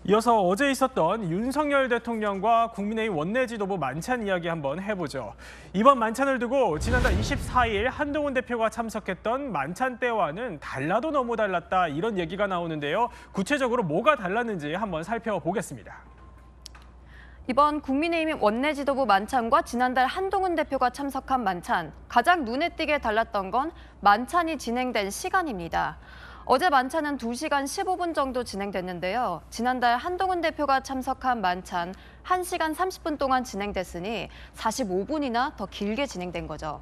이어서 어제 있었던 윤석열 대통령과 국민의힘 원내지도부 만찬 이야기 한번 해보죠. 이번 만찬을 두고 지난달 24일 한동훈 대표가 참석했던 만찬 때와는 달라도 너무 달랐다 이런 얘기가 나오는데요. 구체적으로 뭐가 달랐는지 한번 살펴보겠습니다. 이번 국민의힘 원내지도부 만찬과 지난달 한동훈 대표가 참석한 만찬, 가장 눈에 띄게 달랐던 건 만찬이 진행된 시간입니다. 어제 만찬은 2시간 15분 정도 진행됐는데요. 지난달 한동훈 대표가 참석한 만찬 1시간 30분 동안 진행됐으니 45분이나 더 길게 진행된 거죠.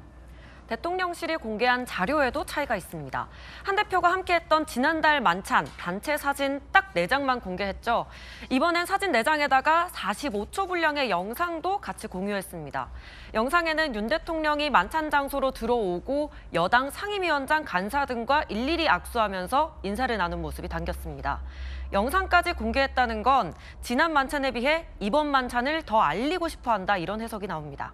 대통령실이 공개한 자료에도 차이가 있습니다. 한 대표가 함께했던 지난달 만찬 단체 사진 딱 4장만 공개했죠. 이번엔 사진 4장에다가 45초 분량의 영상도 같이 공유했습니다. 영상에는 윤 대통령이 만찬 장소로 들어오고 여당 상임위원장 간사 등과 일일이 악수하면서 인사를 나눈 모습이 담겼습니다. 영상까지 공개했다는 건 지난 만찬에 비해 이번 만찬을 더 알리고 싶어한다 이런 해석이 나옵니다.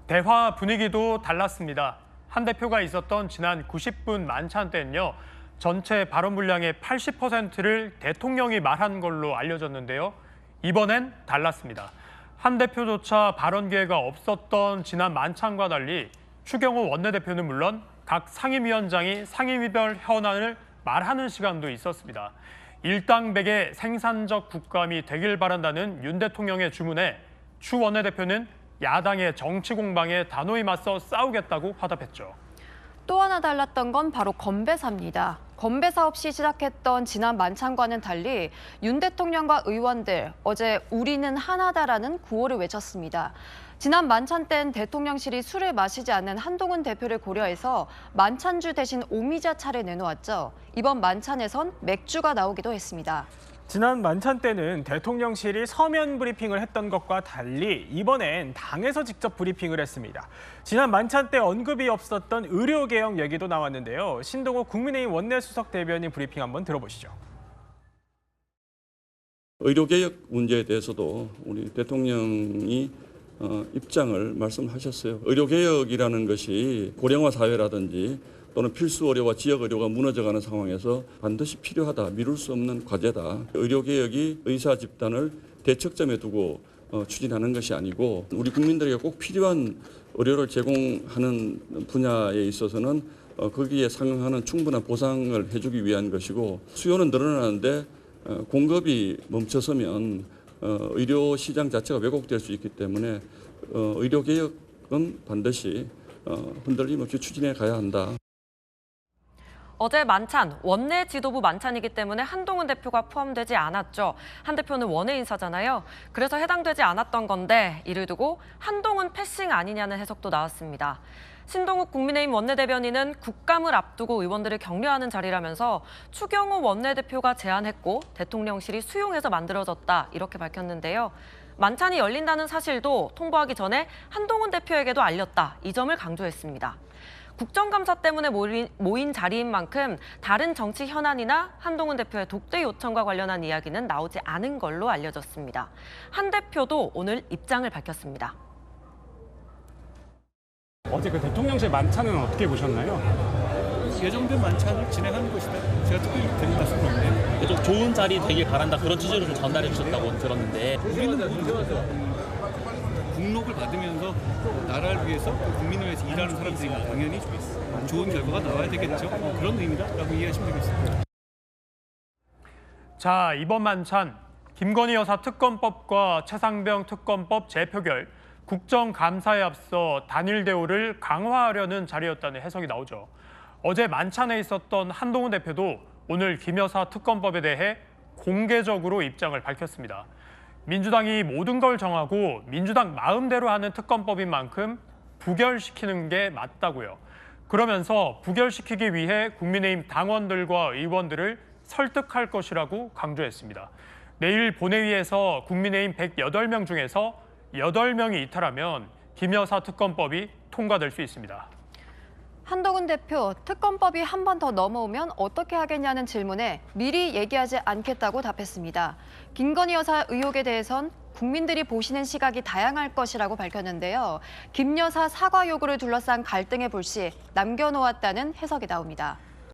대화 분위기도 달랐습니다. 한 대표가 있었던 지난 90분 만찬 때는요. 전체 발언 분량의 80%를 대통령이 말한 걸로 알려졌는데요. 이번엔 달랐습니다. 한 대표조차 발언 기회가 없었던 지난 만찬과 달리 추경호 원내대표는 물론 각 상임위원장이 상임위별 현안을 말하는 시간도 있었습니다. 일당백의 생산적 국감이 되길 바란다는 윤 대통령의 주문에 추 원내대표는 야당의 정치 공방에 단호히 맞서 싸우겠다고 화답했죠. 또 하나 달랐던 건 바로 건배사입니다. 건배사 없이 시작했던 지난 만찬과는 달리 윤 대통령과 의원들 어제 우리는 하나다라는 구호를 외쳤습니다. 지난 만찬 땐 대통령실이 술을 마시지 않는 한동훈 대표를 고려해서 만찬주 대신 오미자차를 내놓았죠. 이번 만찬에선 맥주가 나오기도 했습니다. 지난 만찬 때는 대통령실이 서면 브리핑을 했던 것과 달리 이번엔 당에서 직접 브리핑을 했습니다. 지난 만찬 때 언급이 없었던 의료개혁 얘기도 나왔는데요. 신동욱 국민의힘 원내수석 대변인 브리핑 한번 들어보시죠. 의료개혁 문제에 대해서도 우리 대통령이 입장을 말씀하셨어요. 의료개혁이라는 것이 고령화 사회라든지 또는 필수 의료와 지역 의료가 무너져가는 상황에서 반드시 필요하다, 미룰 수 없는 과제다. 의료개혁이 의사 집단을 대척점에 두고 추진하는 것이 아니고 우리 국민들에게 꼭 필요한 의료를 제공하는 분야에 있어서는 거기에 상응하는 충분한 보상을 해주기 위한 것이고 수요는 늘어나는데 공급이 멈춰서면 의료 시장 자체가 왜곡될 수 있기 때문에 의료개혁은 반드시 흔들림 없이 추진해 가야 한다. 어제 만찬, 원내 지도부 만찬이기 때문에 한동훈 대표가 포함되지 않았죠. 한 대표는 원외 인사잖아요. 그래서 해당되지 않았던 건데 이를 두고 한동훈 패싱 아니냐는 해석도 나왔습니다. 신동욱 국민의힘 원내대변인은 국감을 앞두고 의원들을 격려하는 자리라면서 추경호 원내대표가 제안했고 대통령실이 수용해서 만들어졌다 이렇게 밝혔는데요. 만찬이 열린다는 사실도 통보하기 전에 한동훈 대표에게도 알렸다 이 점을 강조했습니다. 국정감사 때문에 모인 자리인 만큼 다른 정치 현안이나 한동훈 대표의 독대 요청과 관련한 이야기는 나오지 않은 걸로 알려졌습니다. 한 대표도 오늘 입장을 밝혔습니다. 어제 그 대통령실 만찬은 어떻게 보셨나요? 예정된 만찬을 진행하는 것이다. 제가 특별히 드린 말씀은 없네요. 좀 좋은 자리 되길 바란다 그런 취지로 좀 전달해 주셨다고 들었는데 우리는 국록을 받으면서 나라를 위해서 국민을 위해서 일하는 사람들이니까 당연히 좋은 결과가 나와야 되겠죠. 그런 의미다라고 이해하시면 되겠습니다. 자, 이번 만찬 김건희 여사 특검법과 최상병 특검법 재표결, 국정감사에 앞서 단일 대우를 강화하려는 자리였다는 해석이 나오죠. 어제 만찬에 있었던 한동훈 대표도 오늘 김 여사 특검법에 대해 공개적으로 입장을 밝혔습니다. 민주당이 모든 걸 정하고 민주당 마음대로 하는 특검법인 만큼 부결시키는 게 맞다고요. 그러면서 부결시키기 위해 국민의힘 당원들과 의원들을 설득할 것이라고 강조했습니다. 내일 본회의에서 국민의힘 108명 중에서 8명이 이탈하면 김 여사 특검법이 통과될 수 있습니다. 한동훈 대표, 특검법이 한 번 더 넘어오면 어떻게 하겠냐는 질문에 미리 얘기하지 않겠다고 답했습니다. 김건희 여사 의혹에 대해선 국민들이 보시는 시각이 다양할 것이라고 밝혔는데요. 김 여사 사과 요구를 둘러싼 갈등의 불씨 남겨놓았다는 해석이 나옵니다.